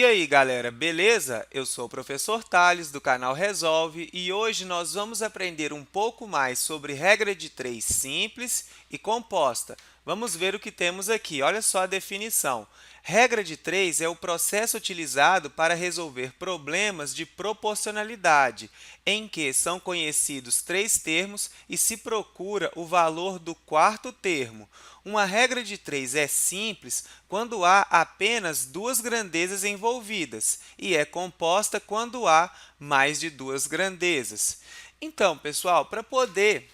E aí, galera, beleza? Eu sou o professor Tales, do canal Resolve, e hoje nós vamos aprender um pouco mais sobre regra de três simples e composta. Vamos ver o que temos aqui. Olha só a definição. Regra de três é o processo utilizado para resolver problemas de proporcionalidade, em que são conhecidos três termos e se procura o valor do quarto termo. Uma regra de três é simples quando há apenas duas grandezas envolvidas e é composta quando há mais de duas grandezas. Então, pessoal, para poder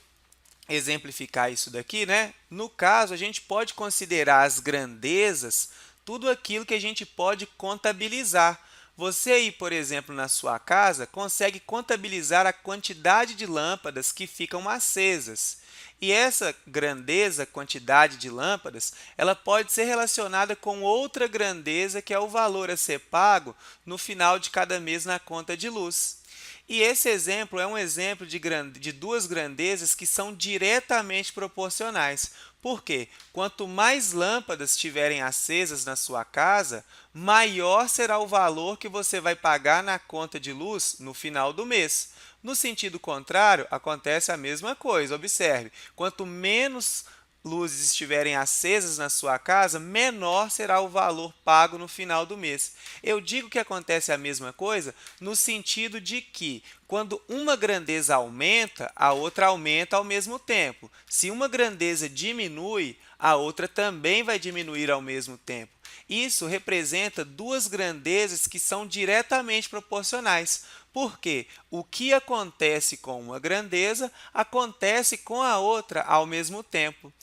exemplificar isso daqui, né? No caso, a gente pode considerar as grandezas tudo aquilo que a gente pode contabilizar. Você aí, por exemplo, na sua casa, consegue contabilizar a quantidade de lâmpadas que ficam acesas. E essa grandeza, quantidade de lâmpadas, ela pode ser relacionada com outra grandeza, que é o valor a ser pago no final de cada mês na conta de luz. E esse exemplo é um exemplo de duas grandezas que são diretamente proporcionais. Por quê? Quanto mais lâmpadas estiverem acesas na sua casa, maior será o valor que você vai pagar na conta de luz no final do mês. No sentido contrário, acontece a mesma coisa. Observe, quanto menos luzes estiverem acesas na sua casa, menor será o valor pago no final do mês. Eu digo que acontece a mesma coisa no sentido de que, quando uma grandeza aumenta, a outra aumenta ao mesmo tempo. Se uma grandeza diminui, a outra também vai diminuir ao mesmo tempo. Isso representa duas grandezas que são diretamente proporcionais. Porque o que acontece com uma grandeza acontece com a outra ao mesmo tempo.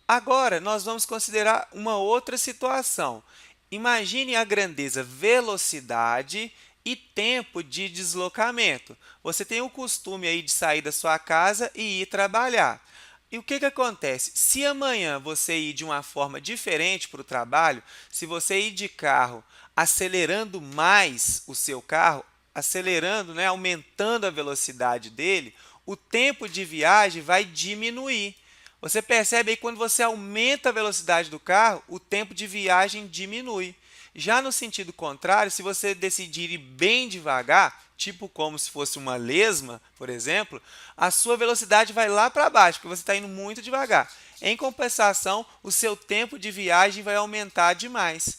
Agora, nós vamos considerar uma outra situação. Imagine a grandeza velocidade e tempo de deslocamento. Você tem o costume aí de sair da sua casa e ir trabalhar. E o que acontece? Se amanhã você ir de uma forma diferente para o trabalho, se você ir de carro acelerando mais o seu carro, acelerando, né, aumentando a velocidade dele, o tempo de viagem vai diminuir. Você percebe aí quando você aumenta a velocidade do carro, o tempo de viagem diminui. Já no sentido contrário, se você decidir ir bem devagar, tipo como se fosse uma lesma, por exemplo, a sua velocidade vai lá para baixo, porque você está indo muito devagar. Em compensação, o seu tempo de viagem vai aumentar demais.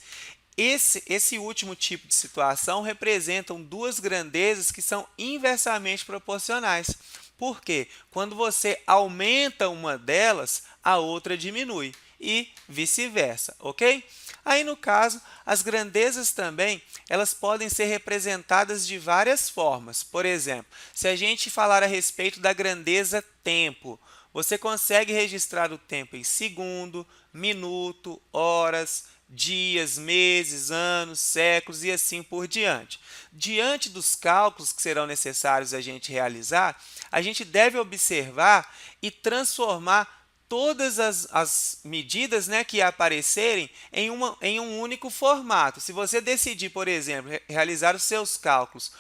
Esse último tipo de situação representam duas grandezas que são inversamente proporcionais. Por quê? Quando você aumenta uma delas, a outra diminui e vice-versa, ok? Aí, no caso, as grandezas também elas podem ser representadas de várias formas. Por exemplo, se a gente falar a respeito da grandeza tempo, você consegue registrar o tempo em segundo, minuto, horas, dias, meses, anos, séculos e assim por diante. Diante dos cálculos que serão necessários a gente realizar, a gente deve observar e transformar todas as medidas, né, que aparecerem em um único formato. Se você decidir, por exemplo, realizar os seus cálculos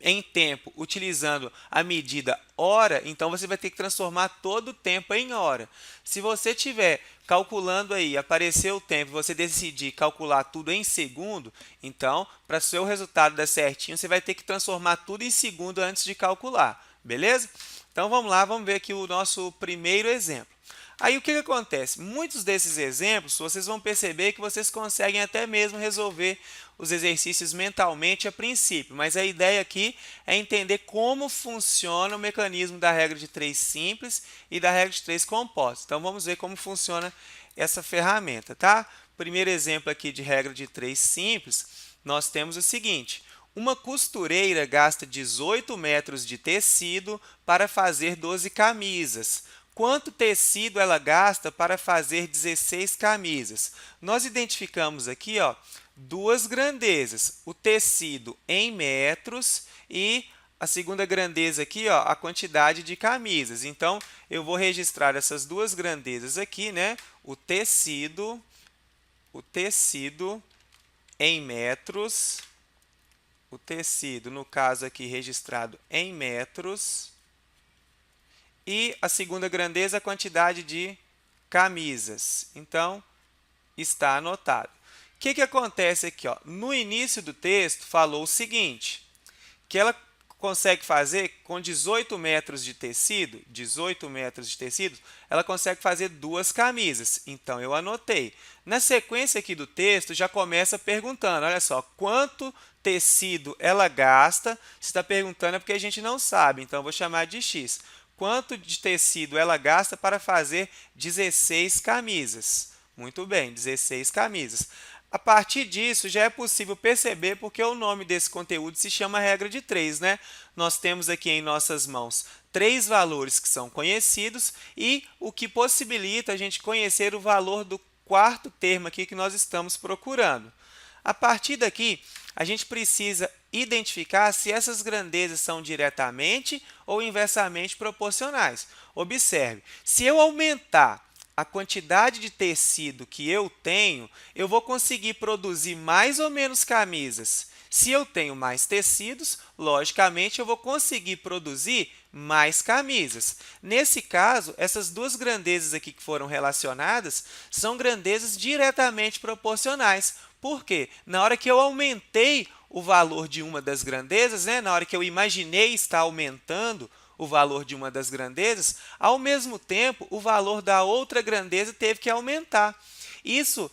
em tempo utilizando a medida hora, então você vai ter que transformar todo o tempo em hora. Se você estiver calculando aí, aparecer o tempo, você decidir calcular tudo em segundo, então, para o seu resultado dar certinho, você vai ter que transformar tudo em segundo antes de calcular, beleza? Então, vamos lá, vamos ver aqui o nosso primeiro exemplo. Aí, o que acontece? Muitos desses exemplos, vocês vão perceber que vocês conseguem até mesmo resolver os exercícios mentalmente a princípio, mas a ideia aqui é entender como funciona o mecanismo da regra de três simples e da regra de três compostas. Então, vamos ver como funciona essa ferramenta, tá? Primeiro exemplo aqui de regra de três simples, nós temos o seguinte: uma costureira gasta 18 metros de tecido para fazer 12 camisas. Quanto tecido ela gasta para fazer 16 camisas? Nós identificamos aqui, ó, duas grandezas, o tecido em metros e a segunda grandeza aqui, ó, a quantidade de camisas. Então, eu vou registrar essas duas grandezas aqui, né? O tecido em metros, o tecido, no caso aqui, registrado em metros, e a segunda grandeza, a quantidade de camisas. Então, está anotado. O que acontece aqui? Ó? No início do texto, falou o seguinte, que ela consegue fazer com 18 metros de tecido, ela consegue fazer 2 camisas. Então, eu anotei. Na sequência aqui do texto, já começa perguntando, olha só, quanto tecido ela gasta? Se está perguntando é porque a gente não sabe, então eu vou chamar de X. Quanto de tecido ela gasta para fazer 16 camisas? Muito bem, 16 camisas. A partir disso, já é possível perceber porque o nome desse conteúdo se chama regra de 3, né? Nós temos aqui em nossas mãos 3 valores que são conhecidos e o que possibilita a gente conhecer o valor do quarto termo aqui que nós estamos procurando. A partir daqui, a gente precisa identificar se essas grandezas são diretamente ou inversamente proporcionais. Observe, se eu aumentar a quantidade de tecido que eu tenho, eu vou conseguir produzir mais ou menos camisas. Se eu tenho mais tecidos, logicamente, eu vou conseguir produzir mais camisas. Nesse caso, essas duas grandezas aqui que foram relacionadas são grandezas diretamente proporcionais. Por quê? Na hora que eu aumentei o valor de uma das grandezas, né, na hora que eu imaginei estar aumentando o valor de uma das grandezas, ao mesmo tempo, o valor da outra grandeza teve que aumentar. Isso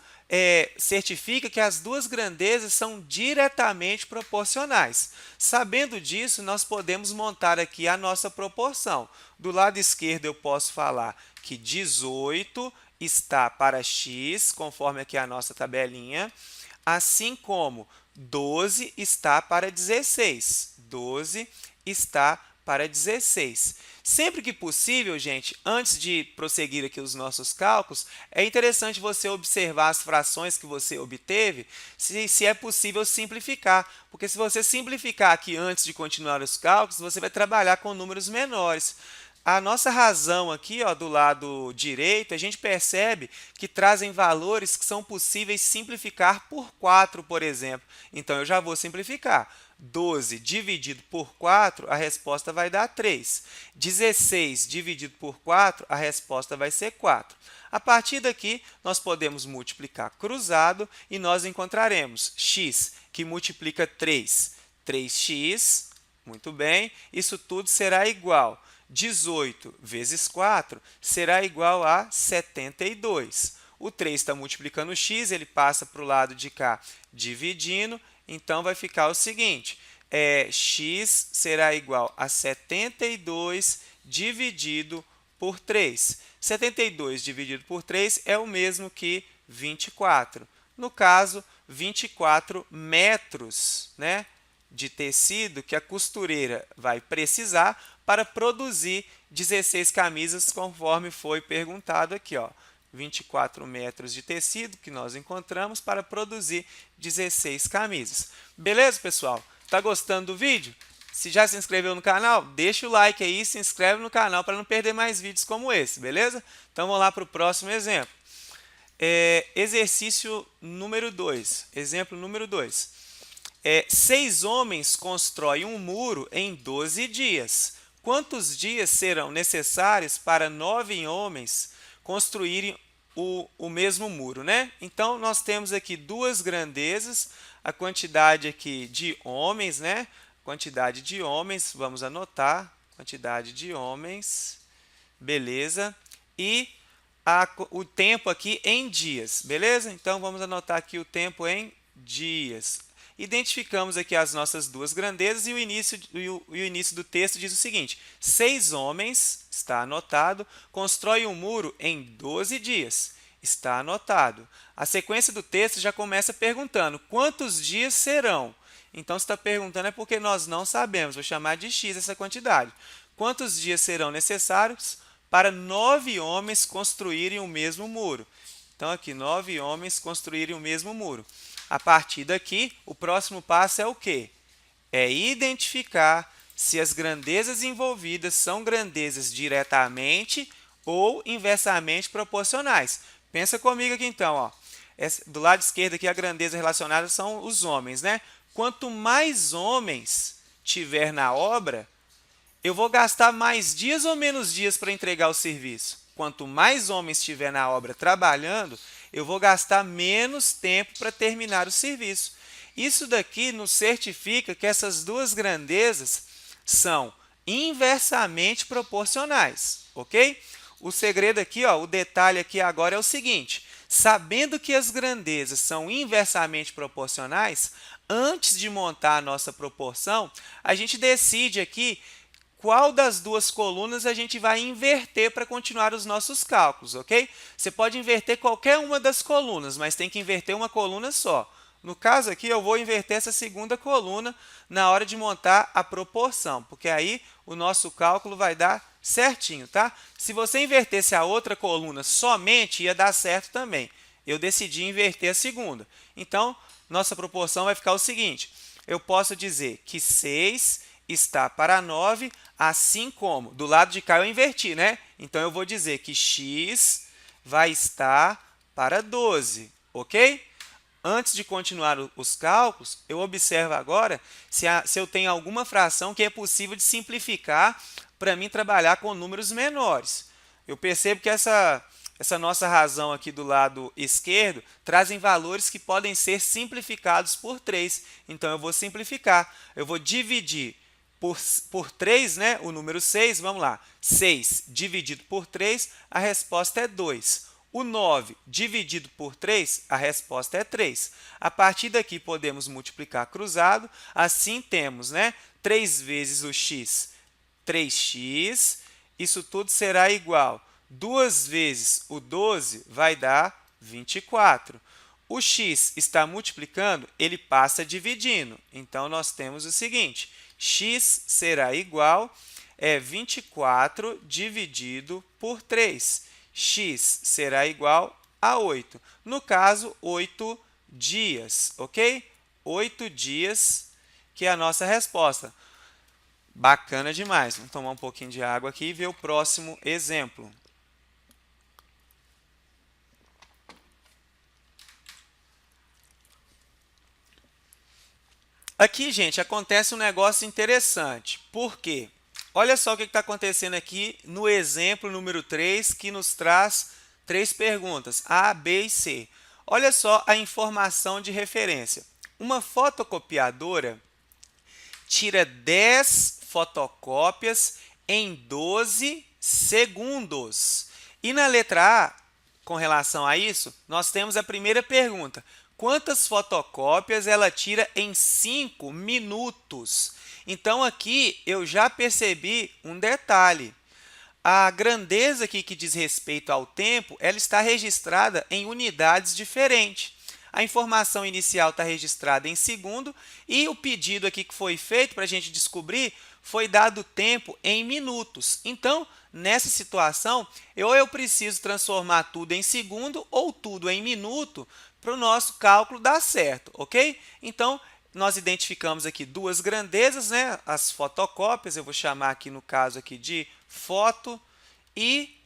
certifica que as duas grandezas são diretamente proporcionais. Sabendo disso, nós podemos montar aqui a nossa proporção. Do lado esquerdo, eu posso falar que 18 está para x, conforme aqui a nossa tabelinha, assim como 12 está para 16. 12 está para 16. Sempre que possível, gente, antes de prosseguir aqui os nossos cálculos, é interessante você observar as frações que você obteve, se é possível simplificar. Porque se você simplificar aqui antes de continuar os cálculos, você vai trabalhar com números menores. A nossa razão aqui, ó, do lado direito, a gente percebe que trazem valores que são possíveis simplificar por 4, por exemplo. Então, eu já vou simplificar. 12 dividido por 4, a resposta vai dar 3. 16 dividido por 4, a resposta vai ser 4. A partir daqui, nós podemos multiplicar cruzado e nós encontraremos x, que multiplica 3. 3x, muito bem, isso tudo será igual. 18 vezes 4 será igual a 72. O 3 está multiplicando o x, ele passa para o lado de cá dividindo, então vai ficar o seguinte, x será igual a 72 dividido por 3. 72 dividido por 3 é o mesmo que 24. No caso, 24 metros, né, de tecido que a costureira vai precisar para produzir 16 camisas, conforme foi perguntado aqui, ó. 24 metros de tecido que nós encontramos para produzir 16 camisas. Beleza, pessoal? Está gostando do vídeo? Se já se inscreveu no canal, deixa o like aí e se inscreve no canal para não perder mais vídeos como esse, beleza? Então, vamos lá para o próximo exemplo. Exercício número 2. Exemplo número 2. 6 homens constroem um muro em 12 dias. Quantos dias serão necessários para 9 homens construírem o mesmo muro, né? Então, nós temos aqui duas grandezas, a quantidade aqui de homens, né? Quantidade de homens, vamos anotar, quantidade de homens, beleza? E o tempo aqui em dias, beleza? Então, vamos anotar aqui o tempo em dias. Identificamos aqui as nossas duas grandezas e o início do texto diz o seguinte, 6 homens, está anotado, constroem um muro em 12 dias, está anotado. A sequência do texto já começa perguntando, quantos dias serão? Então, se está perguntando é porque nós não sabemos, vou chamar de x essa quantidade. Quantos dias serão necessários para 9 homens construírem o mesmo muro? Então, aqui, 9 homens construírem o mesmo muro. A partir daqui, o próximo passo é o quê? É identificar se as grandezas envolvidas são grandezas diretamente ou inversamente proporcionais. Pensa comigo aqui então, ó. Do lado esquerdo aqui, a grandeza relacionada são os homens, né? Quanto mais homens tiver na obra, eu vou gastar mais dias ou menos dias para entregar o serviço? Quanto mais homens tiver na obra trabalhando, eu vou gastar menos tempo para terminar o serviço. Isso daqui nos certifica que essas duas grandezas são inversamente proporcionais, ok? O segredo aqui, ó, o detalhe aqui agora é o seguinte: sabendo que as grandezas são inversamente proporcionais, antes de montar a nossa proporção, a gente decide aqui qual das duas colunas a gente vai inverter para continuar os nossos cálculos, ok? Você pode inverter qualquer uma das colunas, mas tem que inverter uma coluna só. No caso aqui, eu vou inverter essa segunda coluna na hora de montar a proporção, porque aí o nosso cálculo vai dar certinho, tá? Se você invertesse a outra coluna somente, ia dar certo também. Eu decidi inverter a segunda. Então, nossa proporção vai ficar o seguinte: eu posso dizer que 6 está para 9, assim como do lado de cá eu inverti, né? Então, eu vou dizer que x vai estar para 12, ok? Antes de continuar os cálculos, eu observo agora se eu tenho alguma fração que é possível de simplificar para mim trabalhar com números menores. Eu percebo que essa nossa razão aqui do lado esquerdo trazem valores que podem ser simplificados por 3. Então, eu vou simplificar. Eu vou dividir por 3, né, o número 6, vamos lá. 6 dividido por 3, a resposta é 2. O 9 dividido por 3, a resposta é 3. A partir daqui, podemos multiplicar cruzado. Assim, temos, né, 3 vezes o x, 3x. Isso tudo será igual. 2 vezes o 12 vai dar 24. O x está multiplicando, ele passa dividindo. Então, nós temos o seguinte: x será igual a 24 dividido por 3. X será igual a 8. No caso, 8 dias, ok? 8 dias, que é a nossa resposta. Bacana demais. Vamos tomar um pouquinho de água aqui e ver o próximo exemplo. Aqui, gente, acontece um negócio interessante. Por quê? Olha só o que está acontecendo aqui no exemplo número 3, que nos traz 3 perguntas, A, B e C. Olha só a informação de referência. Uma fotocopiadora tira 10 fotocópias em 12 segundos. E na letra A, com relação a isso, nós temos a primeira pergunta: quantas fotocópias ela tira em 5 minutos? Então, aqui eu já percebi um detalhe. A grandeza aqui que diz respeito ao tempo, ela está registrada em unidades diferentes. A informação inicial está registrada em segundo e o pedido aqui que foi feito para a gente descobrir foi dado tempo em minutos. Então, nessa situação, eu preciso transformar tudo em segundo ou tudo em minuto para o nosso cálculo dar certo, ok? Então, nós identificamos aqui duas grandezas, né? As fotocópias, eu vou chamar aqui no caso aqui de foto, e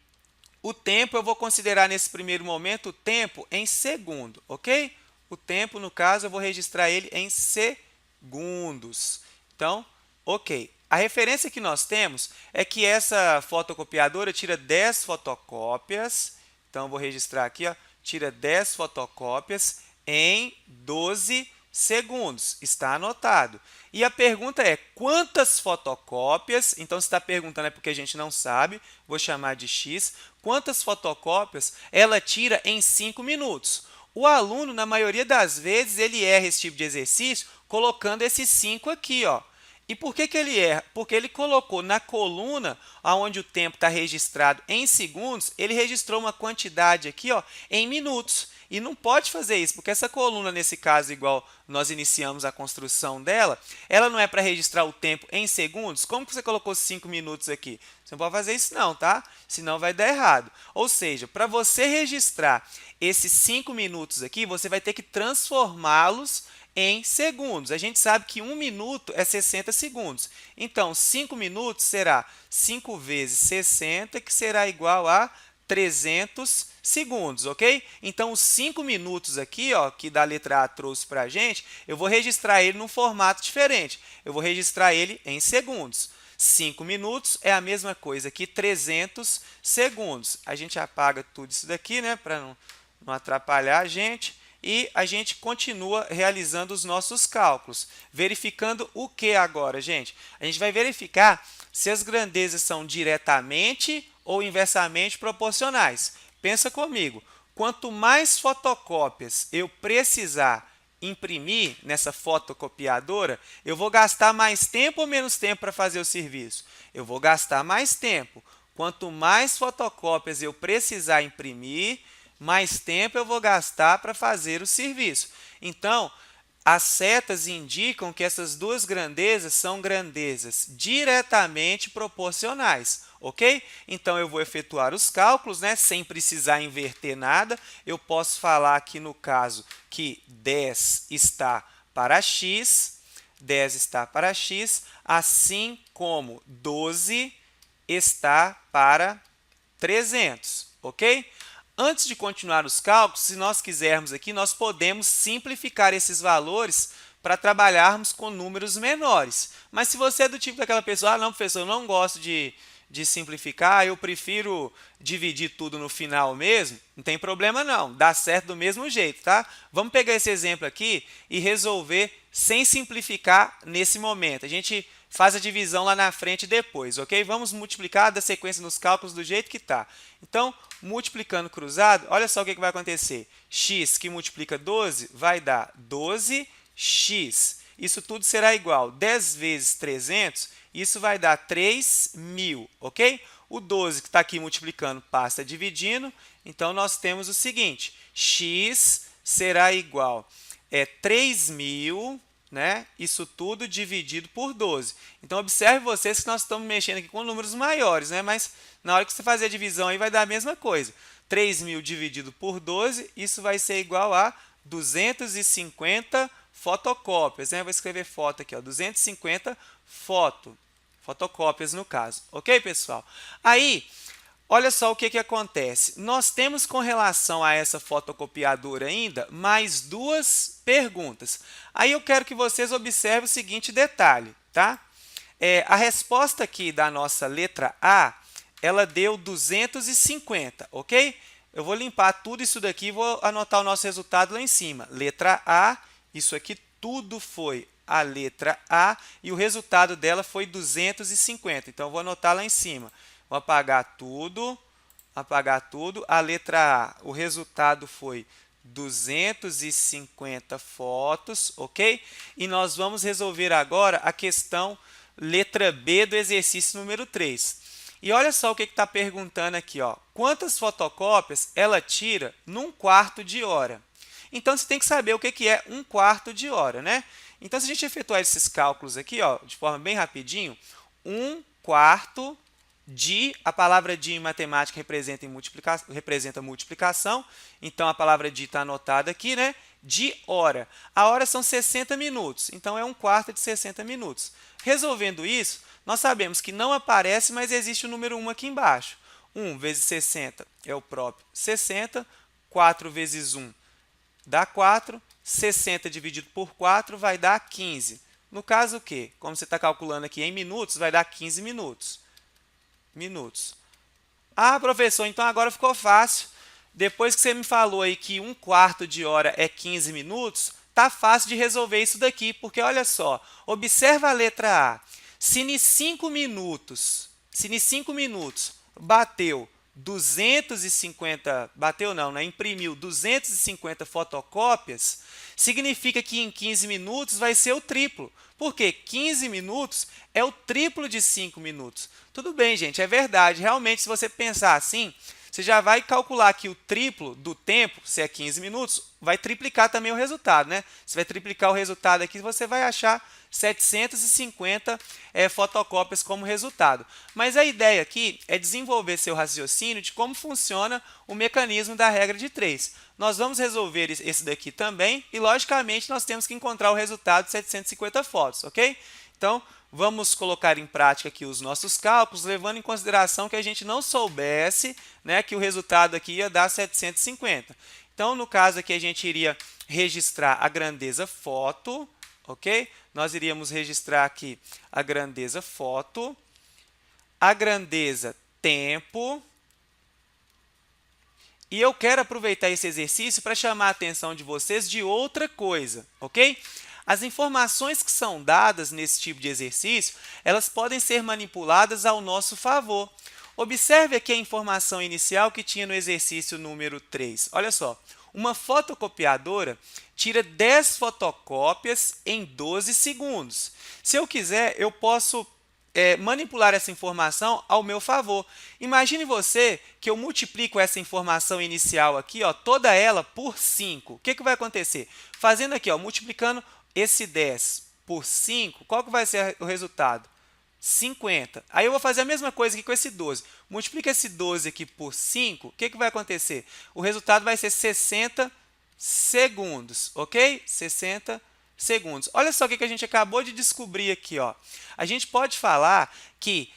o tempo eu vou considerar nesse primeiro momento o tempo em segundo, ok? O tempo, no caso, eu vou registrar ele em segundos. Então, ok. A referência que nós temos é que essa fotocopiadora tira 10 fotocópias. Então, eu vou registrar aqui, ó, tira 10 fotocópias em 12 segundos. Está anotado. E a pergunta é: quantas fotocópias? Então, se está perguntando é porque a gente não sabe. Vou chamar de x. Quantas fotocópias ela tira em 5 minutos? O aluno, na maioria das vezes, ele erra esse tipo de exercício colocando esses 5 aqui, ó. E por que ele erra? Porque ele colocou na coluna onde o tempo está registrado em segundos, ele registrou uma quantidade aqui, ó, em minutos. E não pode fazer isso, porque essa coluna, nesse caso, igual nós iniciamos a construção dela, ela não é para registrar o tempo em segundos? Como que você colocou 5 minutos aqui? Você não pode fazer isso não, tá? Senão vai dar errado. Ou seja, para você registrar esses 5 minutos aqui, você vai ter que transformá-los em segundos. A gente sabe que 1 minuto é 60 segundos. Então, 5 minutos será 5 vezes 60, que será igual a 300 segundos, ok? Então, os 5 minutos aqui, ó, que da letra A trouxe para a gente, eu vou registrar ele num formato diferente. Eu vou registrar ele em segundos. 5 minutos é a mesma coisa que 300 segundos. A gente apaga tudo isso daqui, né, para não atrapalhar a gente. E a gente continua realizando os nossos cálculos. Verificando o que agora, gente? A gente vai verificar se as grandezas são diretamente ou inversamente proporcionais. Pensa comigo, quanto mais fotocópias eu precisar imprimir nessa fotocopiadora, eu vou gastar mais tempo ou menos tempo para fazer o serviço? Eu vou gastar mais tempo. Quanto mais fotocópias eu precisar imprimir, mais tempo eu vou gastar para fazer o serviço. Então, as setas indicam que essas duas grandezas são grandezas diretamente proporcionais, ok? Então, eu vou efetuar os cálculos, né, sem precisar inverter nada. Eu posso falar aqui no caso que 10 está para x, 10 está para x, assim como 12 está para 300, ok? Antes de continuar os cálculos, se nós quisermos aqui, nós podemos simplificar esses valores para trabalharmos com números menores. Mas se você é do tipo daquela pessoa, não, professor, eu não gosto de simplificar, eu prefiro dividir tudo no final mesmo, não tem problema não, dá certo do mesmo jeito, tá? Vamos pegar esse exemplo aqui e resolver sem simplificar nesse momento. A gente faz a divisão lá na frente depois, ok? Vamos multiplicar da sequência nos cálculos do jeito que está. Então, multiplicando cruzado, olha só o que vai acontecer. X que multiplica 12 vai dar 12x. Isso tudo será igual 10 vezes 300, isso vai dar 3.000, ok? O 12 que está aqui multiplicando passa dividindo, então nós temos o seguinte, x será igual 3.000, né? Isso tudo dividido por 12. Então, observe vocês que nós estamos mexendo aqui com números maiores, né? Mas na hora que você fazer a divisão aí vai dar a mesma coisa. 3.000 dividido por 12, isso vai ser igual a 250 fotocópias, né? Vou escrever foto aqui, ó, 250 fotocópias no caso. Ok, pessoal? Aí, olha só o que acontece. Nós temos com relação a essa fotocopiadora ainda mais duas perguntas. Aí eu quero que vocês observem o seguinte detalhe, tá? A resposta aqui da nossa letra A, ela deu 250, ok? Eu vou limpar tudo isso daqui e vou anotar o nosso resultado lá em cima. Letra A, isso aqui tudo foi a letra A e o resultado dela foi 250. Então, eu vou anotar lá em cima. Vou apagar tudo. A letra A, o resultado foi 250 fotos, ok? E nós vamos resolver agora a questão letra B do exercício número 3. E olha só o que está perguntando aqui, ó. Quantas fotocópias ela tira num quarto de hora? Então, você tem que saber o que é um quarto de hora, né? Então, se a gente efetuar esses cálculos aqui, ó, de forma bem rapidinho, um quarto de, a palavra de em matemática representa multiplicação, então a palavra de está anotada aqui, né? De hora. A hora são 60 minutos, então é um quarto de 60 minutos. Resolvendo isso, nós sabemos que não aparece, mas existe o número 1 aqui embaixo. 1 vezes 60 é o próprio 60, 4 vezes 1 dá 4, 60 dividido por 4 vai dar 15. No caso, o quê? Como você está calculando aqui em minutos, vai dar 15 minutos. Ah, professor, então agora ficou fácil. Depois que você me falou aí que um quarto de hora é 15 minutos, tá fácil de resolver isso daqui, porque olha só, observa a letra A. Se em 5 minutos bateu 250, bateu não, né? Imprimiu 250 fotocópias, significa que em 15 minutos vai ser o triplo. Porque 15 minutos é o triplo de 5 minutos. Tudo bem, gente, é verdade. Realmente, se você pensar assim, você já vai calcular que o triplo do tempo, se é 15 minutos, vai triplicar também o resultado, né? Você vai triplicar o resultado aqui, você vai achar 750 fotocópias como resultado. Mas a ideia aqui é desenvolver seu raciocínio de como funciona o mecanismo da regra de 3. Nós vamos resolver esse daqui também e, logicamente, nós temos que encontrar o resultado de 750 fotos, ok? Então, vamos colocar em prática aqui os nossos cálculos, levando em consideração que a gente não soubesse, né, que o resultado aqui ia dar 750. Então, no caso aqui, a gente iria registrar a grandeza foto, ok? Nós iríamos registrar aqui a grandeza foto, a grandeza tempo E eu quero aproveitar esse exercício para chamar a atenção de vocês de outra coisa, ok? As informações que são dadas nesse tipo de exercício, elas podem ser manipuladas ao nosso favor. Observe aqui a informação inicial que tinha no exercício número 3. Olha só, uma fotocopiadora tira 10 fotocópias em 12 segundos. Se eu quiser, eu posso manipular essa informação ao meu favor. Imagine você que eu multiplico essa informação inicial aqui, ó, toda ela por 5. O que vai acontecer? Fazendo aqui, ó, multiplicando esse 10 por 5, qual que vai ser o resultado? 50. Aí eu vou fazer a mesma coisa aqui com esse 12. Multiplica esse 12 aqui por 5, o que vai acontecer? O resultado vai ser 60 segundos, ok? 60 segundos. Olha só o que a gente acabou de descobrir aqui, ó. A gente pode falar que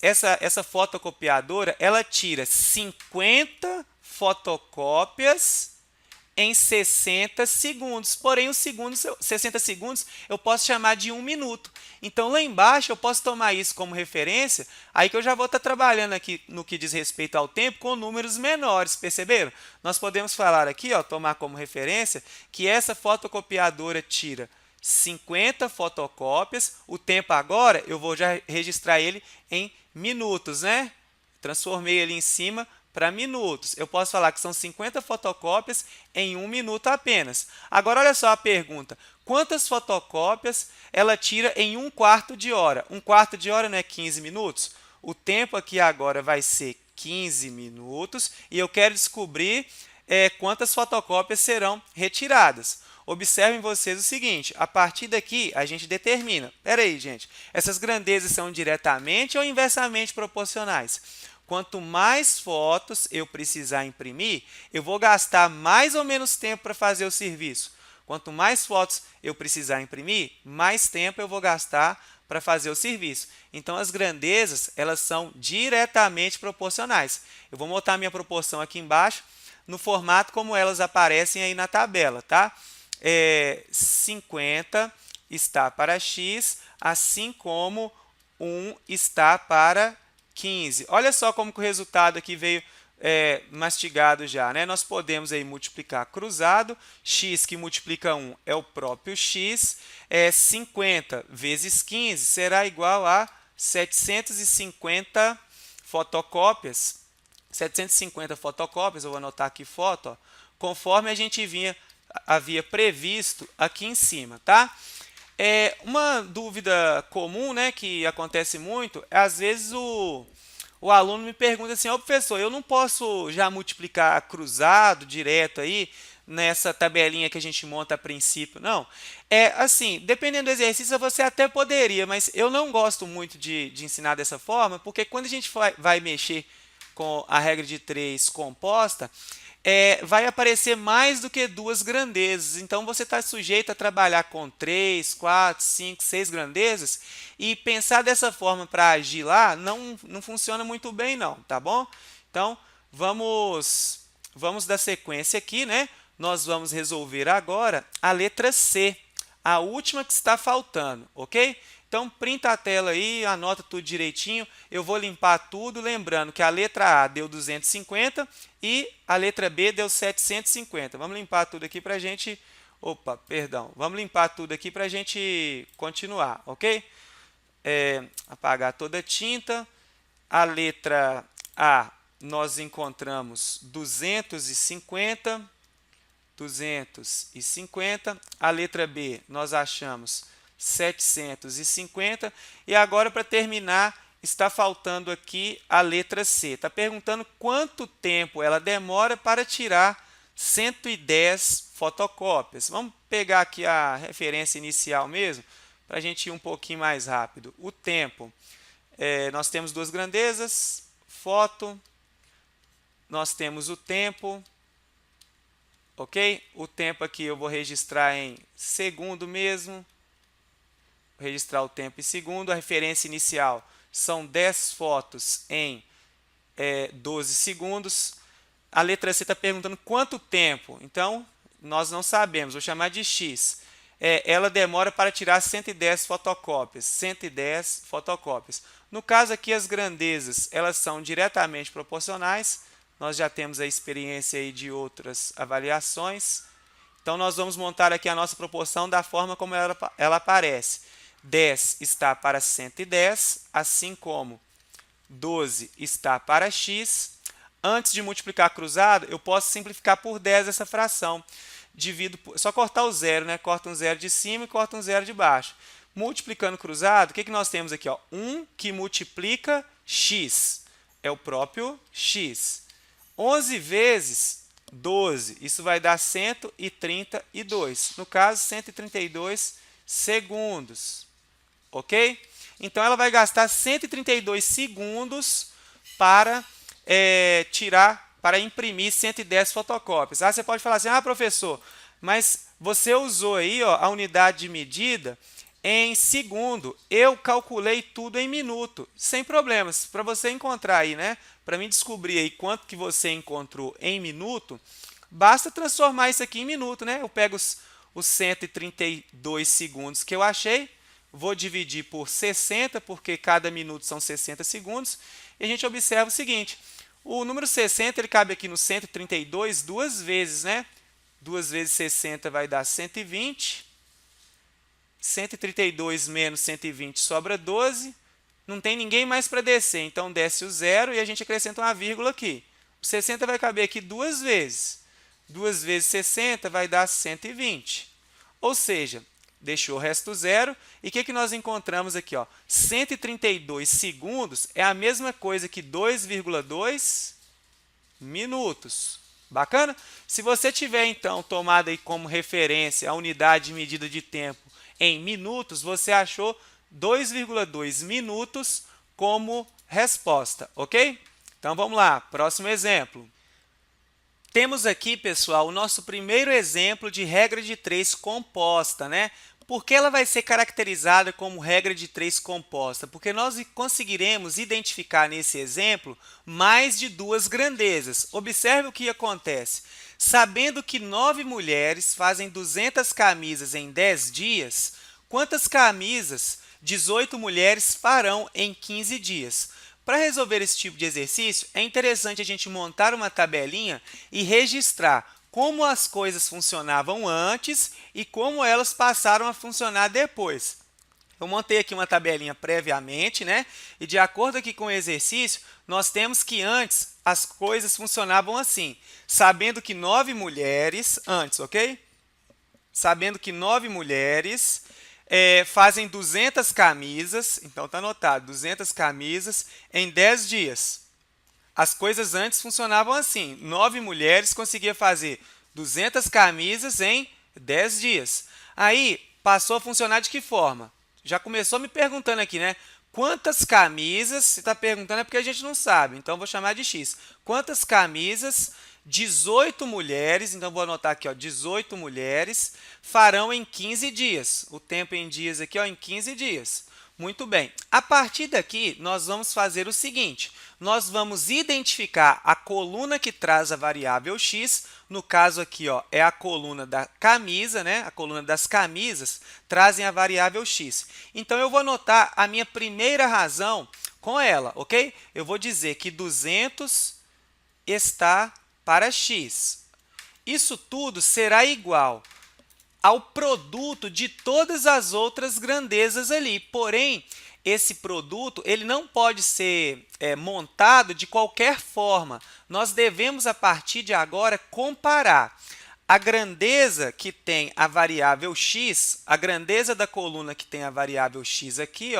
essa fotocopiadora, ela tira 50 fotocópias em 60 segundos. Porém, os 60 segundos eu posso chamar de 1 minuto. Então, lá embaixo, eu posso tomar isso como referência, aí que eu já vou estar trabalhando aqui no que diz respeito ao tempo com números menores, perceberam? Nós podemos falar aqui, ó, tomar como referência, que essa fotocopiadora tira 50 fotocópias, o tempo agora eu vou já registrar ele em minutos, né? Transformei ele em cima para minutos. Eu posso falar que são 50 fotocópias em 1 minuto apenas. Agora, olha só a pergunta. Quantas fotocópias ela tira em 1/4 de hora? 1/4 de hora não é 15 minutos? O tempo aqui agora vai ser 15 minutos e eu quero descobrir quantas fotocópias serão retiradas. Observem vocês o seguinte, a partir daqui a gente determina. Espera aí, gente, essas grandezas são diretamente ou inversamente proporcionais? Quanto mais fotos eu precisar imprimir, eu vou gastar mais ou menos tempo para fazer o serviço. Quanto mais fotos eu precisar imprimir, mais tempo eu vou gastar para fazer o serviço. Então, as grandezas, elas são diretamente proporcionais. Eu vou botar minha proporção aqui embaixo, no formato como elas aparecem aí na tabela, tá? 50 está para x, assim como 1 está para 15. Olha só como que o resultado aqui veio mastigado já, né? Nós podemos aí multiplicar cruzado, x que multiplica 1 é o próprio x, 50 vezes 15 será igual a 750 fotocópias. 750 fotocópias, eu vou anotar aqui foto, ó, conforme a gente havia previsto aqui em cima, tá? Uma dúvida comum, né, que acontece muito, às vezes o aluno me pergunta assim, professor, eu não posso já multiplicar cruzado direto aí nessa tabelinha que a gente monta a princípio, não. Assim, dependendo do exercício você até poderia, mas eu não gosto muito de ensinar dessa forma, porque quando a gente vai mexer com a regra de 3 composta, vai aparecer mais do que 2 grandezas. Então, você está sujeito a trabalhar com 3, 4, 5, 6 grandezas e pensar dessa forma para agir lá não funciona muito bem, não, tá bom? Então, vamos dar sequência aqui, né? Nós vamos resolver agora a letra C, a última que está faltando, ok? Então, printa a tela aí, anota tudo direitinho. Eu vou limpar tudo, lembrando que a letra A deu 250 e a letra B deu 750. Vamos limpar tudo aqui para a gente... Opa, perdão. Vamos limpar tudo aqui para a gente continuar, ok? Apagar toda a tinta. A letra A, nós encontramos 250. 250. A letra B, nós achamos 750. E agora, para terminar, está faltando aqui a letra C. Está perguntando quanto tempo ela demora para tirar 110 fotocópias. Vamos pegar aqui a referência inicial mesmo, para a gente ir um pouquinho mais rápido. O tempo, nós temos 2 grandezas, foto, nós temos o tempo, ok? O tempo aqui eu vou registrar em segundo mesmo, registrar o tempo em segundo. A referência inicial são 10 fotos em 12 segundos. A letra C está perguntando quanto tempo. Então, nós não sabemos, vou chamar de x. Ela demora para tirar 110 fotocópias. 110 fotocópias. No caso aqui, as grandezas elas são diretamente proporcionais. Nós já temos a experiência aí de outras avaliações. Então, nós vamos montar aqui a nossa proporção da forma como ela aparece. 10 está para 110, assim como 12 está para x. Antes de multiplicar cruzado, eu posso simplificar por 10 essa fração. Divido só cortar o zero, né? Corta um zero de cima e corta um zero de baixo. Multiplicando cruzado, o que nós temos aqui? 1 que multiplica x, é o próprio x. 11 vezes 12, isso vai dar 132. No caso, 132 segundos. Ok? Então, ela vai gastar 132 segundos para imprimir 110 fotocópias. Você pode falar assim, professor, mas você usou aí a unidade de medida em segundo. Eu calculei tudo em minuto, sem problemas. Para você encontrar aí, né? Para mim descobrir aí quanto que você encontrou em minuto, basta transformar isso aqui em minuto, né? Eu pego os 132 segundos que eu achei, vou dividir por 60, porque cada minuto são 60 segundos, e a gente observa o seguinte, o número 60 ele cabe aqui no 132 duas vezes, né? 2 vezes 60 vai dar 120, 132 menos 120 sobra 12, não tem ninguém mais para descer, então desce o zero e a gente acrescenta uma vírgula aqui. O 60 vai caber aqui duas vezes. 2 vezes 60 vai dar 120. Ou seja, deixou o resto zero. E o que nós encontramos aqui? 132 segundos é a mesma coisa que 2,2 minutos. Bacana? Se você tiver, então, tomado aí como referência a unidade de medida de tempo em minutos, você achou 2,2 minutos como resposta, ok? Então, vamos lá. Próximo exemplo. Temos aqui, pessoal, o nosso primeiro exemplo de regra de 3 composta, né? Por que ela vai ser caracterizada como regra de 3 composta? Porque nós conseguiremos identificar nesse exemplo mais de duas grandezas. Observe o que acontece. Sabendo que 9 mulheres fazem 200 camisas em 10 dias, quantas camisas 18 mulheres farão em 15 dias? Para resolver esse tipo de exercício, é interessante a gente montar uma tabelinha e registrar como as coisas funcionavam antes e como elas passaram a funcionar depois. Eu montei aqui uma tabelinha previamente, né? E de acordo aqui com o exercício, nós temos que antes as coisas funcionavam assim, sabendo que 9 mulheres, antes, ok? Sabendo que 9 mulheres fazem 200 camisas, então está anotado, 200 camisas em 10 dias. As coisas antes funcionavam assim, 9 mulheres conseguiam fazer 200 camisas em 10 dias. Aí, passou a funcionar de que forma? Já começou me perguntando aqui, né? Quantas camisas, se está perguntando é porque a gente não sabe, então vou chamar de X. Quantas camisas 18 mulheres, então vou anotar aqui, 18 mulheres, farão em 15 dias. O tempo em dias aqui, em 15 dias. Muito bem. A partir daqui, nós vamos fazer o seguinte. Nós vamos identificar a coluna que traz a variável x. No caso aqui, é a coluna da camisa, né? A coluna das camisas trazem a variável x. Então, eu vou anotar a minha primeira razão com ela, ok? Eu vou dizer que 200 está para x. Isso tudo será igual ao produto de todas as outras grandezas ali. Porém, esse produto ele não pode ser montado de qualquer forma. Nós devemos, a partir de agora, comparar a grandeza que tem a variável x, a grandeza da coluna que tem a variável x aqui,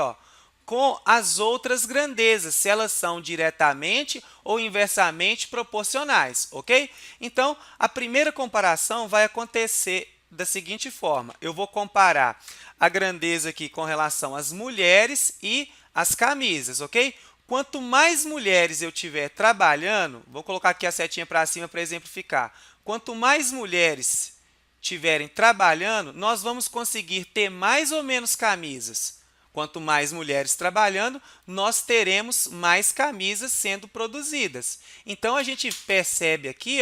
com as outras grandezas, se elas são diretamente ou inversamente proporcionais, ok? Então, a primeira comparação vai acontecer da seguinte forma. Eu vou comparar a grandeza aqui com relação às mulheres e às camisas, ok? Quanto mais mulheres eu tiver trabalhando, vou colocar aqui a setinha para cima para exemplificar. Quanto mais mulheres tiverem trabalhando, nós vamos conseguir ter mais ou menos camisas. Quanto mais mulheres trabalhando, nós teremos mais camisas sendo produzidas. Então, a gente percebe aqui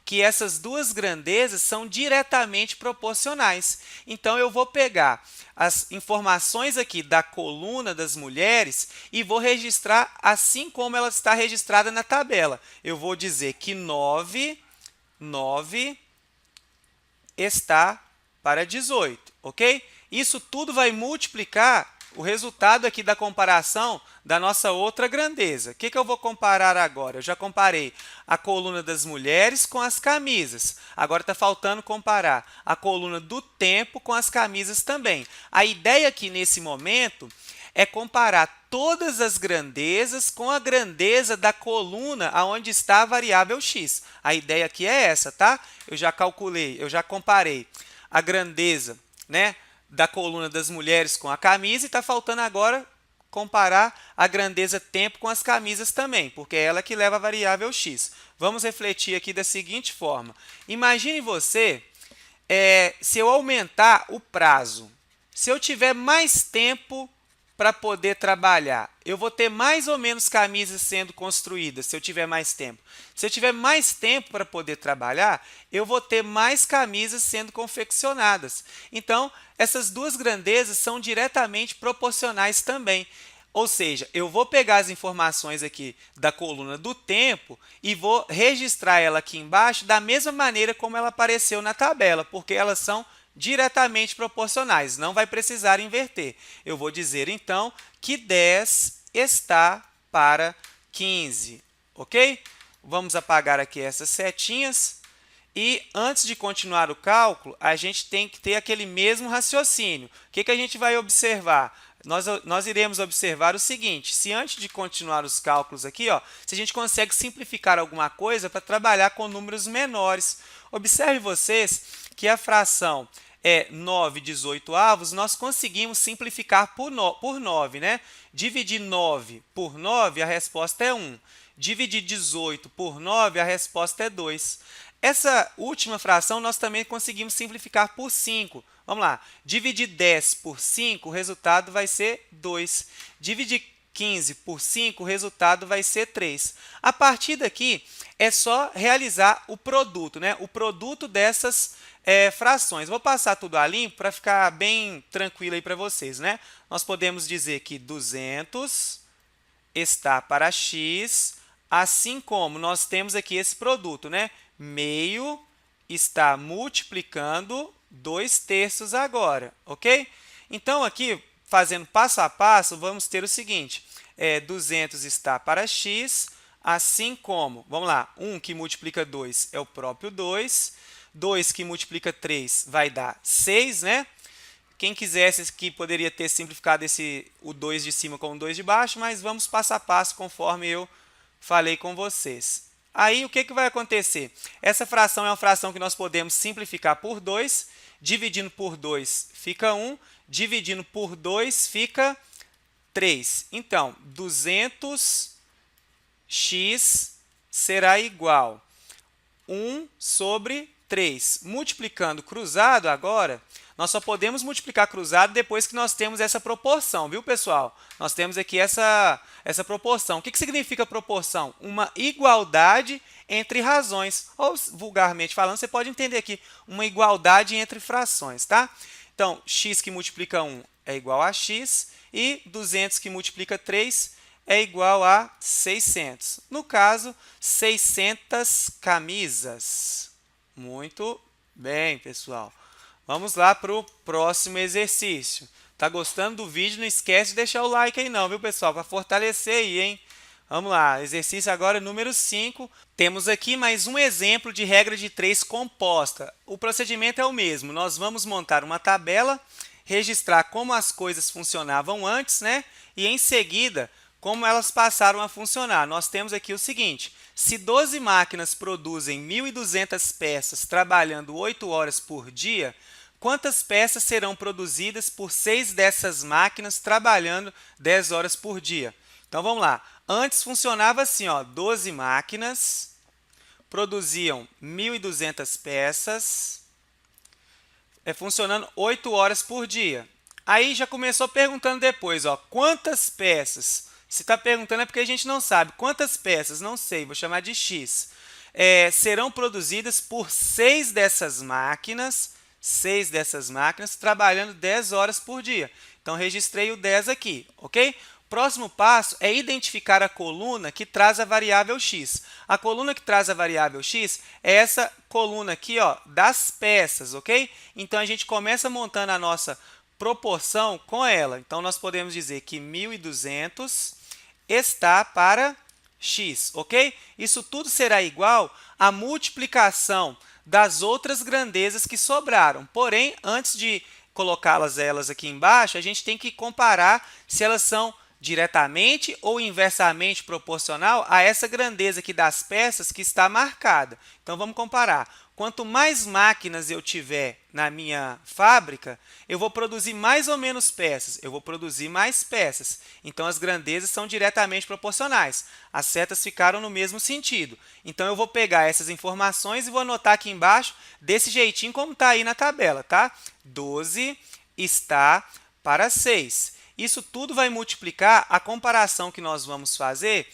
que essas duas grandezas são diretamente proporcionais. Então, eu vou pegar as informações aqui da coluna das mulheres e vou registrar assim como ela está registrada na tabela. Eu vou dizer que 9 está para 18, ok? Isso tudo vai multiplicar o resultado aqui da comparação da nossa outra grandeza. O que eu vou comparar agora? Eu já comparei a coluna das mulheres com as camisas. Agora está faltando comparar a coluna do tempo com as camisas também. A ideia aqui nesse momento é comparar todas as grandezas com a grandeza da coluna onde está a variável x. A ideia aqui é essa, tá? Eu já calculei, eu já comparei a grandeza, né, da coluna das mulheres com a camisa e está faltando agora comparar a grandeza tempo com as camisas também, porque é ela que leva a variável x. Vamos refletir aqui da seguinte forma. Imagine você, se eu aumentar o prazo, se eu tiver mais tempo para poder trabalhar, eu vou ter mais ou menos camisas sendo construídas se eu tiver mais tempo. Se eu tiver mais tempo para poder trabalhar, eu vou ter mais camisas sendo confeccionadas. Então, essas duas grandezas são diretamente proporcionais também. Ou seja, eu vou pegar as informações aqui da coluna do tempo e vou registrar ela aqui embaixo da mesma maneira como ela apareceu na tabela, porque elas são diretamente proporcionais, não vai precisar inverter. Eu vou dizer, então, que 10 está para 15, ok? Vamos apagar aqui essas setinhas. E, antes de continuar o cálculo, a gente tem que ter aquele mesmo raciocínio. O que a gente vai observar? Nós iremos observar o seguinte, se antes de continuar os cálculos aqui, se a gente consegue simplificar alguma coisa para trabalhar com números menores. Observe vocês que a fração 9/18, nós conseguimos simplificar por 9, né? Dividir 9 por 9, a resposta é 1. Dividir 18 por 9, a resposta é 2. Essa última fração nós também conseguimos simplificar por 5. Vamos lá, dividir 10 por 5, o resultado vai ser 2. Dividir 15 por 5, o resultado vai ser 3. A partir daqui, é só realizar o produto, né? O produto dessas frações. Vou passar tudo a limpo para ficar bem tranquilo aí para vocês, né? Nós podemos dizer que 200 está para x, assim como nós temos aqui esse produto, né? Meio está multiplicando 2/3 agora, ok? Então, aqui, fazendo passo a passo, vamos ter o seguinte, 200 está para x, assim como, vamos lá, 1 que multiplica 2 é o próprio 2, 2 que multiplica 3 vai dar 6, né? Quem quisesse aqui poderia ter simplificado o 2 de cima com o 2 de baixo, mas vamos passo a passo conforme eu falei com vocês. Aí, o que vai acontecer? Essa fração é uma fração que nós podemos simplificar por 2, dividindo por 2 fica 1, dividindo por 2 fica 3. Então, 200x será igual a 1 sobre 3. Multiplicando cruzado agora, nós só podemos multiplicar cruzado depois que nós temos essa proporção, viu, pessoal? Nós temos aqui essa proporção. O que significa proporção? Uma igualdade entre razões. Ou, vulgarmente falando, você pode entender aqui, uma igualdade entre frações, tá? Então, x que multiplica 1 é igual a x e 200 que multiplica 3 é igual a 600. No caso, 600 camisas. Muito bem, pessoal. Vamos lá para o próximo exercício. Tá gostando do vídeo? Não esquece de deixar o like aí não, viu, pessoal? Para fortalecer aí, hein? Vamos lá, exercício agora número 5. Temos aqui mais um exemplo de regra de 3 composta. O procedimento é o mesmo. Nós vamos montar uma tabela, registrar como as coisas funcionavam antes, né? E em seguida, como elas passaram a funcionar. Nós temos aqui o seguinte, se 12 máquinas produzem 1.200 peças trabalhando 8 horas por dia, quantas peças serão produzidas por 6 dessas máquinas trabalhando 10 horas por dia? Então, vamos lá. Antes funcionava assim, 12 máquinas produziam 1.200 peças, funcionando 8 horas por dia. Aí já começou perguntando depois, quantas peças? Se está perguntando é porque a gente não sabe. Quantas peças? Não sei, vou chamar de x. serão produzidas por 6 dessas máquinas, trabalhando 10 horas por dia. Então, registrei o 10 aqui, ok? Próximo passo é identificar a coluna que traz a variável x. A coluna que traz a variável x é essa coluna aqui, ó, das peças, ok? Então, a gente começa montando a nossa proporção com ela. Então, nós podemos dizer que 1.200 está para x, ok? Isso tudo será igual à multiplicação das outras grandezas que sobraram. Porém, antes de colocá-las aqui embaixo, a gente tem que comparar se elas são diretamente ou inversamente proporcional a essa grandeza aqui das peças que está marcada. Então, vamos comparar. Quanto mais máquinas eu tiver na minha fábrica, eu vou produzir mais ou menos peças, eu vou produzir mais peças. Então, as grandezas são diretamente proporcionais. As setas ficaram no mesmo sentido. Então, eu vou pegar essas informações e vou anotar aqui embaixo desse jeitinho como está aí na tabela, tá? 12 está para 6. Isso tudo vai multiplicar a comparação que nós vamos fazer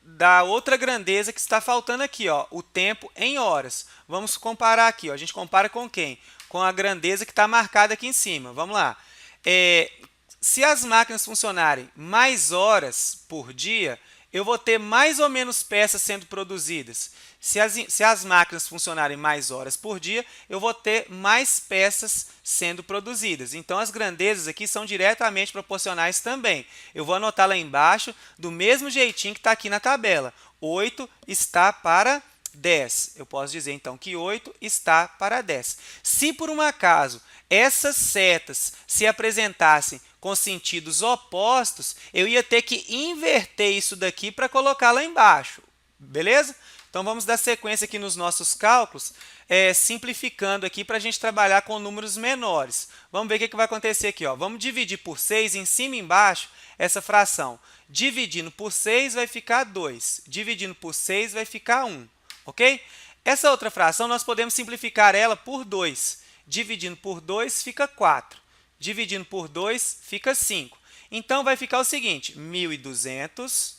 da outra grandeza que está faltando aqui, ó, o tempo em horas. Vamos comparar aqui, ó, a gente compara com quem? Com a grandeza que está marcada aqui em cima. Vamos lá. Se as máquinas funcionarem mais horas por dia, eu vou ter mais ou menos peças sendo produzidas. Se as máquinas funcionarem mais horas por dia, eu vou ter mais peças sendo produzidas. Então, as grandezas aqui são diretamente proporcionais também. Eu vou anotar lá embaixo do mesmo jeitinho que está aqui na tabela. 8 está para 10. Eu posso dizer, então, que 8 está para 10. Se, por um acaso, essas setas se apresentassem com sentidos opostos, eu ia ter que inverter isso daqui para colocar lá embaixo. Beleza? Então, vamos dar sequência aqui nos nossos cálculos, simplificando aqui para a gente trabalhar com números menores. Vamos ver o que vai acontecer aqui, ó. Vamos dividir por 6 em cima e embaixo essa fração. Dividindo por 6 vai ficar 2. Dividindo por 6 vai ficar 1. Ok? Essa outra fração nós podemos simplificar ela por 2. Dividindo por 2 fica 4. Dividindo por 2 fica 5. Então, vai ficar o seguinte, 1.200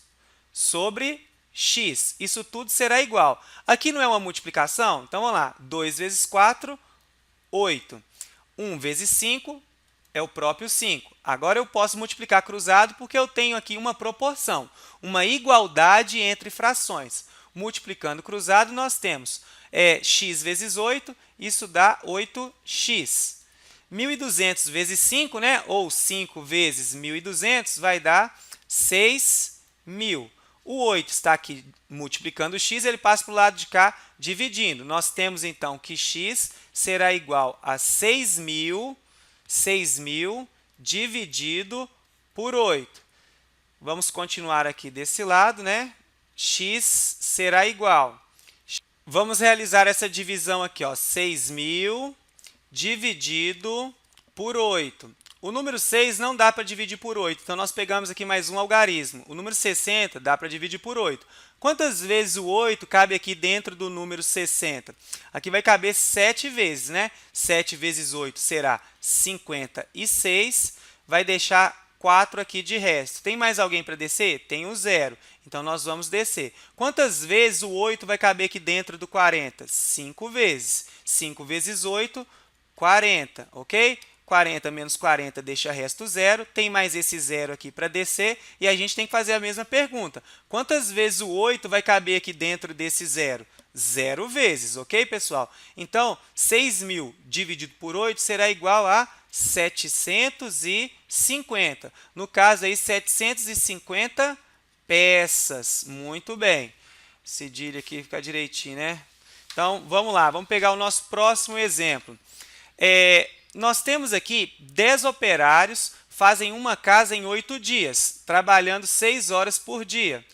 sobre x. Isso tudo será igual. Aqui não é uma multiplicação? Então, vamos lá. 2 vezes 4, 8. 1 vezes 5 é o próprio 5. Agora, eu posso multiplicar cruzado porque eu tenho aqui uma proporção, uma igualdade entre frações. Multiplicando cruzado, nós temos x vezes 8, isso dá 8x. 1.200 vezes 5, né? Ou 5 vezes 1.200, vai dar 6.000. O 8 está aqui multiplicando o x, ele passa para o lado de cá dividindo. Nós temos, então, que x será igual a 6.000 dividido por 8. Vamos continuar aqui desse lado, né? X será igual. Vamos realizar essa divisão aqui, ó, 6.000 dividido por 8. O número 6 não dá para dividir por 8, então nós pegamos aqui mais um algarismo. O número 60 dá para dividir por 8. Quantas vezes o 8 cabe aqui dentro do número 60? Aqui vai caber 7 vezes, né? 7 vezes 8 será 56, vai deixar 4 aqui de resto. Tem mais alguém para descer? Tem o 0. Então, nós vamos descer. Quantas vezes o 8 vai caber aqui dentro do 40? 5 vezes. 5 vezes 8, 40, ok? 40 menos 40 deixa resto 0. Tem mais esse 0 aqui para descer. E a gente tem que fazer a mesma pergunta. Quantas vezes o 8 vai caber aqui dentro desse 0? 0 vezes, ok, pessoal? Então, 6.000 dividido por 8 será igual a 750. No caso, aí, 750 peças. Muito bem. Cedilha aqui fica direitinho, né? Então, vamos lá. Vamos pegar o nosso próximo exemplo. Nós temos aqui 10 operários fazem uma casa em 8 dias, trabalhando 6 horas por dia.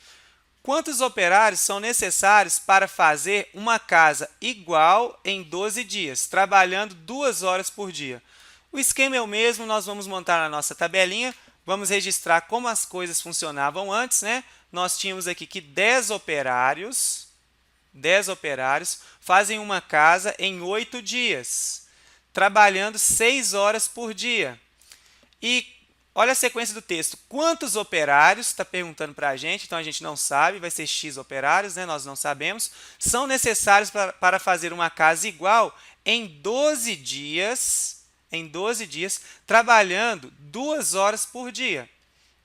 Quantos operários são necessários para fazer uma casa igual em 12 dias, trabalhando 2 horas por dia? O esquema é o mesmo, nós vamos montar a nossa tabelinha, vamos registrar como as coisas funcionavam antes, né? Nós tínhamos aqui que 10 operários fazem uma casa em 8 dias, trabalhando 6 horas por dia. E Olha a sequência do texto. Quantos operários, está perguntando para a gente, então a gente não sabe, vai ser x operários, né? Nós não sabemos, são necessários para fazer uma casa igual em 12 dias, trabalhando 2 horas por dia.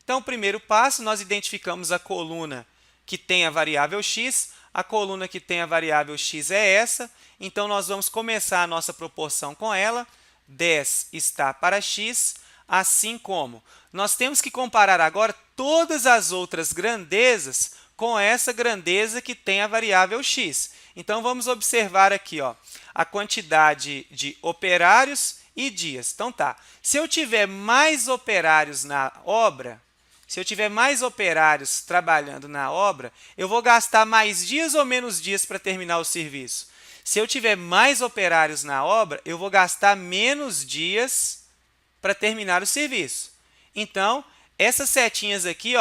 Então, o primeiro passo, nós identificamos a coluna que tem a variável x, a coluna que tem a variável x é essa, então nós vamos começar a nossa proporção com ela, 10 está para x, assim como nós temos que comparar agora todas as outras grandezas com essa grandeza que tem a variável x. Então, vamos observar aqui a quantidade de operários e dias. Então, tá. Se eu tiver mais operários na obra, se eu tiver mais operários trabalhando na obra, eu vou gastar mais dias ou menos dias para terminar o serviço? Se eu tiver mais operários na obra, eu vou gastar menos dias para terminar o serviço. Então, essas setinhas aqui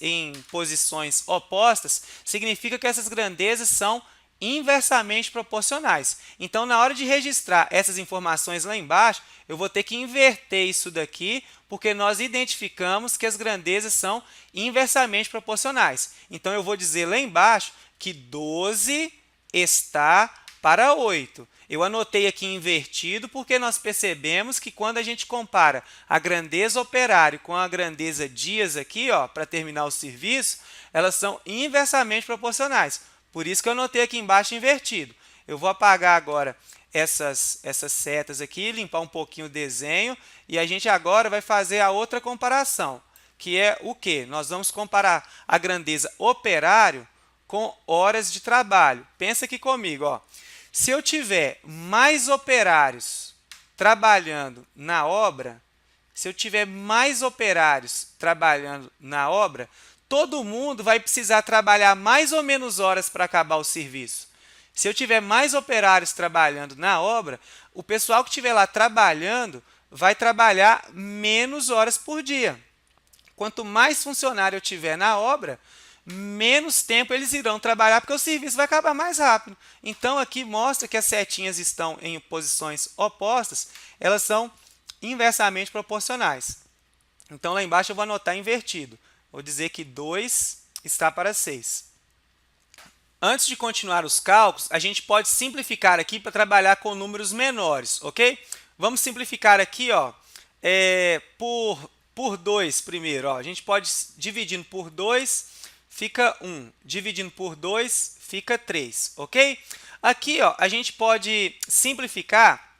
em posições opostas, significa que essas grandezas são inversamente proporcionais. Então, na hora de registrar essas informações lá embaixo, eu vou ter que inverter isso daqui, porque nós identificamos que as grandezas são inversamente proporcionais. Então, eu vou dizer lá embaixo que 12 está para 8. Eu anotei aqui invertido porque nós percebemos que quando a gente compara a grandeza operário com a grandeza dias aqui, para terminar o serviço, elas são inversamente proporcionais. Por isso que eu anotei aqui embaixo invertido. Eu vou apagar agora essas setas aqui, limpar um pouquinho o desenho, e a gente agora vai fazer a outra comparação, que é o quê? Nós vamos comparar a grandeza operário com horas de trabalho. Pensa aqui comigo, Se eu tiver mais operários trabalhando na obra, todo mundo vai precisar trabalhar mais ou menos horas para acabar o serviço. Se eu tiver mais operários trabalhando na obra, o pessoal que estiver lá trabalhando vai trabalhar menos horas por dia. Quanto mais funcionário eu tiver na obra, menos tempo eles irão trabalhar, porque o serviço vai acabar mais rápido. Então, aqui mostra que as setinhas estão em posições opostas, elas são inversamente proporcionais. Então, lá embaixo eu vou anotar invertido. Vou dizer que 2 está para 6. Antes de continuar os cálculos, a gente pode simplificar aqui para trabalhar com números menores, ok? Vamos simplificar aqui por 2 primeiro. A gente pode, dividindo por 2, fica 1. Dividindo por 2, fica 3, ok? Aqui, a gente pode simplificar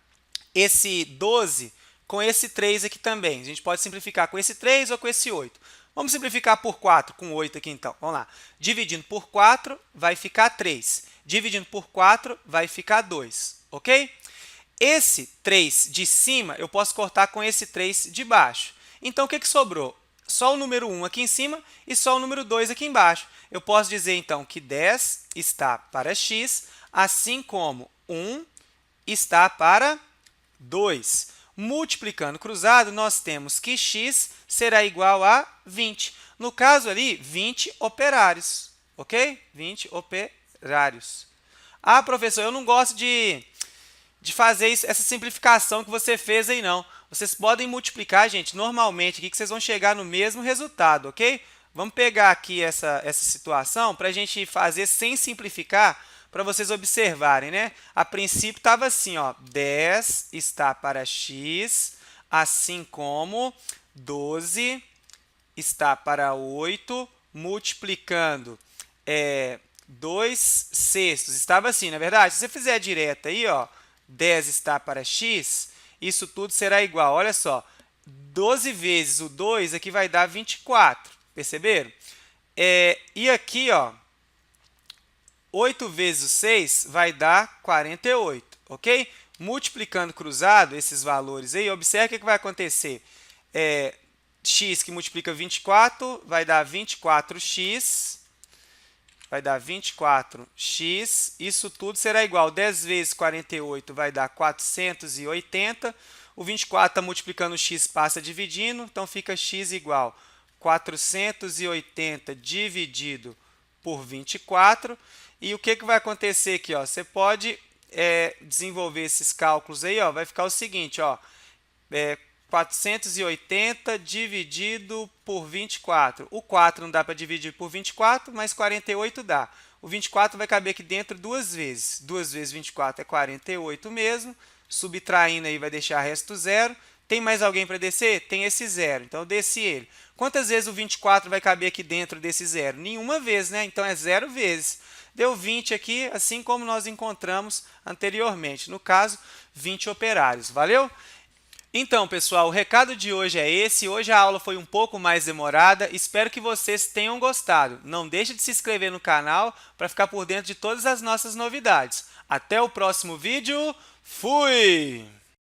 esse 12 com esse 3 aqui também. A gente pode simplificar com esse 3 ou com esse 8. Vamos simplificar por 4, com 8 aqui então. Vamos lá. Dividindo por 4, vai ficar 3. Dividindo por 4, vai ficar 2, ok? Esse 3 de cima, eu posso cortar com esse 3 de baixo. Então, o que sobrou? Só o número 1 aqui em cima e só o número 2 aqui embaixo. Eu posso dizer, então, que 10 está para x, assim como 1 está para 2. Multiplicando cruzado, nós temos que x será igual a 20. No caso ali, 20 operários, ok? 20 operários. Ah, professor, eu não gosto de fazer essa simplificação que você fez aí, não. Vocês podem multiplicar, gente, normalmente, aqui que vocês vão chegar no mesmo resultado, ok? Vamos pegar aqui essa situação para a gente fazer sem simplificar, para vocês observarem, né? A princípio estava assim, 10 está para x, assim como 12 está para 8, multiplicando 2 sextos. Estava assim, na verdade? Se você fizer direto aí, 10 está para x, isso tudo será igual. Olha só, 12 vezes o 2 aqui vai dar 24, perceberam? E aqui, 8 vezes o 6 vai dar 48, ok? Multiplicando cruzado esses valores aí, observe o que vai acontecer. X que multiplica 24 vai dar 24x, isso tudo será igual. 10 vezes 48 vai dar 480, o 24 está multiplicando o x, passa dividindo, então fica x igual 480 dividido por 24. E o que vai acontecer aqui? Você pode desenvolver esses cálculos aí, vai ficar o seguinte, 480 dividido por 24. O 4 não dá para dividir por 24, mas 48 dá. O 24 vai caber aqui dentro duas vezes. 2 vezes 24 é 48 mesmo. Subtraindo aí vai deixar resto zero. Tem mais alguém para descer? Tem esse zero, então eu desci ele. Quantas vezes o 24 vai caber aqui dentro desse zero? Nenhuma vez, né? Então é zero vezes. Deu 20 aqui, assim como nós encontramos anteriormente. No caso, 20 operários. Valeu? Então, pessoal, o recado de hoje é esse. Hoje a aula foi um pouco mais demorada. Espero que vocês tenham gostado. Não deixe de se inscrever no canal para ficar por dentro de todas as nossas novidades. Até o próximo vídeo. Fui!